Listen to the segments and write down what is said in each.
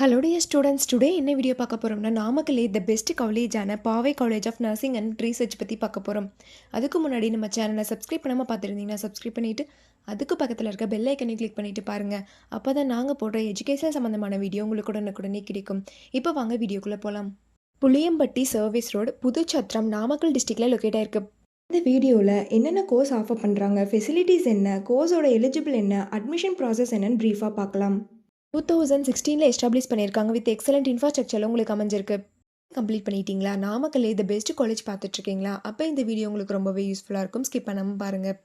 Hello dear students, today என்ன video பார்க்க போகிறோம்னா நாமக்கல்லே த பெஸ்ட் காலேஜான Paavai college of nursing and research பற்றி பார்க்க போகிறோம். அதுக்கு முன்னாடி நம்ம சேனலை சப்ஸ்கிரைப் பண்ணாமல் பார்த்துருந்தீங்கன்னா சப்ஸ்கிரைப் பண்ணிவிட்டு அதுக்கு பக்கத்தில் இருக்க பெல் ஐக்கனை கிளிக் பண்ணிவிட்டு பாருங்கள். அப்போ தான் நாங்கள் போடுற எஜுகேஷன் சம்மந்தமான வீடியோ உங்களுக்கு உடனுக்குடனே கிடைக்கும். இப்போ வாங்க வீடியோக்குள்ளே போகலாம். புளியம்பட்டி சர்வீஸ் ரோடு, புதுச்சத்திரம், நாமக்கல் டிஸ்ட்ரிக்டில் லொக்கேட் ஆயிருக்கு. இந்த வீடியோவில் என்னென்ன கோர்ஸ் ஆஃபர் பண்ணுறாங்க, ஃபெசிலிட்டிஸ் என்ன, கோர்ஸோட எலிஜிபிள் என்ன, அட்மிஷன் ப்ராசஸ் என்னன்னு ப்ரீஃபாக பார்க்கலாம். 2016 எஸ்டாப்ளிஷ் பண்ணியிருக்காங்க. வித் எக்ஸலண்ட் இன்ஃப்ராஸ்ட்ரக்சரில் உங்களுக்கு அமைஞ்சிருக்கு. கம்ப்ளீட் பண்ணிட்டீங்களா? நாமக்கல்லே த பெஸ்ட் காலேஜ் பார்த்துட்ருக்கீங்களா? அப்போ இந்த வீடியோ உங்களுக்கு ரொம்பவே யூஸ்ஃபுல்லாக இருக்கும். ஸ்கிப் பண்ணாமல் பாருங்கள்.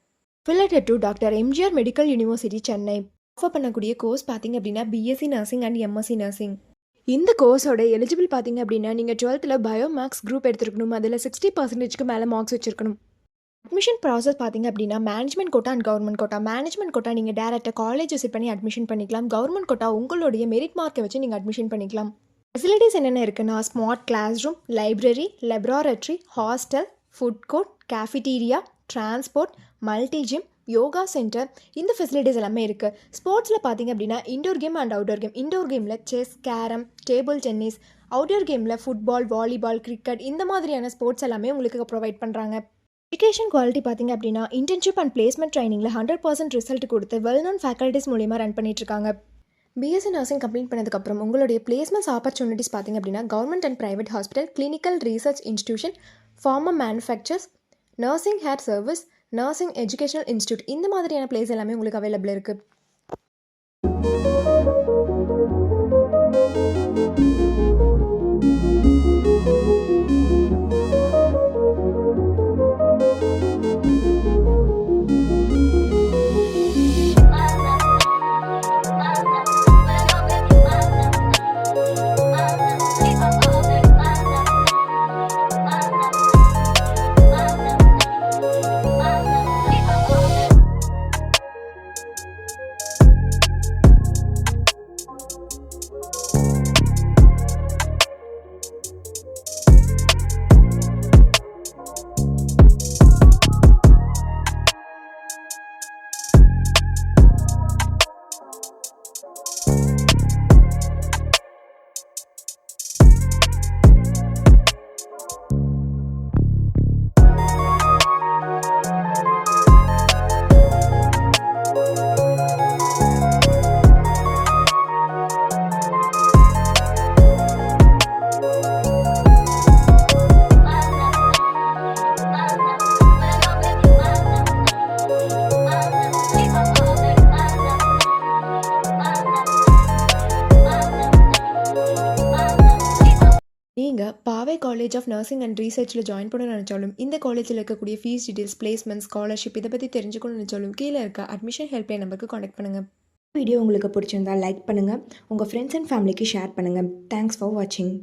Affiliated to doctor MGR medical university, Chennai. Offer பண்ணக்கூடிய கோர்ஸ் பார்த்தீங்க அப்படின்னா BSc nursing and MSc nursing. இந்த கோர்ஸோட எலிஜிபிள் பார்த்தீங்க அப்படின்னா நீங்கள் 12th பயோ மேக்ஸ் குரூப் எடுத்துருக்கணும். அதில் 60% மேலே மார்க்ஸ் வச்சுருக்கணும். அட்மிஷன் ப்ராசஸ் பார்த்தீங்க அப்படின்னா management quota and government quota. Management quota நீங்கள் டேரெக்டாக காலேஜ் விசிட் பண்ணி அட்மிஷன் பண்ணிக்கலாம். கவர்மெண்ட் கோட்டா உங்களுடைய மெரிட் மார்க்கை வச்சு நீங்கள் அட்மிஷன் பண்ணிக்கலாம். ஃபெசிலிட்டிஸ் என்னென்ன இருக்குன்னா smart class room, library, laboratory, hostel, food court, cafeteria, transport, multi gym, yoga centre, இந்த ஃபெசிலிட்டிஸ் எல்லாமே இருக்குது. ஸ்போர்ட்ஸில் பார்த்தீங்க அப்படின்னா indoor game and outdoor game. Indoor கேமில் chess, carrom, table tennis, outdoor கேமில் ஃபுட்பால், வாலிபால், கிரிக்கெட், இந்த மாதிரியான ஸ்போர்ட்ஸ் எல்லாமே உங்களுக்கு ப்ரொவைட் பண்ணுறாங்க. எஜுகேஷன் குவாலிட்டி பார்த்திங்க அப்படின்னா இன்டர்ன்ஷிப் அண்ட் பிளேஸ்மெண்ட் ட்ரைனிங்கில் 100% ரிசல்ட் கொடுத்து வெல் நோன் ஃபேக்கல்ட்டிஸ் மூலிமா ரன் பண்ணிட்டுருக்காங்க. பிஎஸ்சி நர்சிங் கம்ப்ளீட் பண்ணதுக்கப்புறம் உங்களுடைய பிளேஸ்மெண்ட்ஸ் ஆப்பர்ச்சுனிட்டிஸ் பார்த்திங்க அப்படின்னா government and private hospital, clinical research institution, pharma manufacturers, nursing care service, nursing educational institute, இந்த மாதிரியான பிளேஸ் எல்லாமே உங்களுக்கு அவைலபிள் இருக்குது. நீங்கள் Paavai college of nursing and ரீசர்ச்சில் ஜாயின் பண்ண நினச்சாலும், இந்த காலேஜில் இருக்கக்கூடிய ஃபீஸ் டீட்டெயில்ஸ், பிளேஸ்மெண்ட், ஸ்காலர்ஷிப், இதை பற்றி தெரிஞ்சுக்கணும்னு நினச்சாலும் கீழே இருக்க அட்மிஷன் ஹெல்ப்லைன் நம்பருக்கு கான்டாக்ட் பண்ணுங்கள். வீடியோ உங்களுக்கு பிடிச்சிருந்தா லைக் பண்ணுங்கள், உங்கள் ஃப்ரெண்ட்ஸ் அண்ட் ஃபேமிலிக்கு ஷேர் பண்ணுங்கள். தேங்க்ஸ் ஃபார் வாட்சிங்.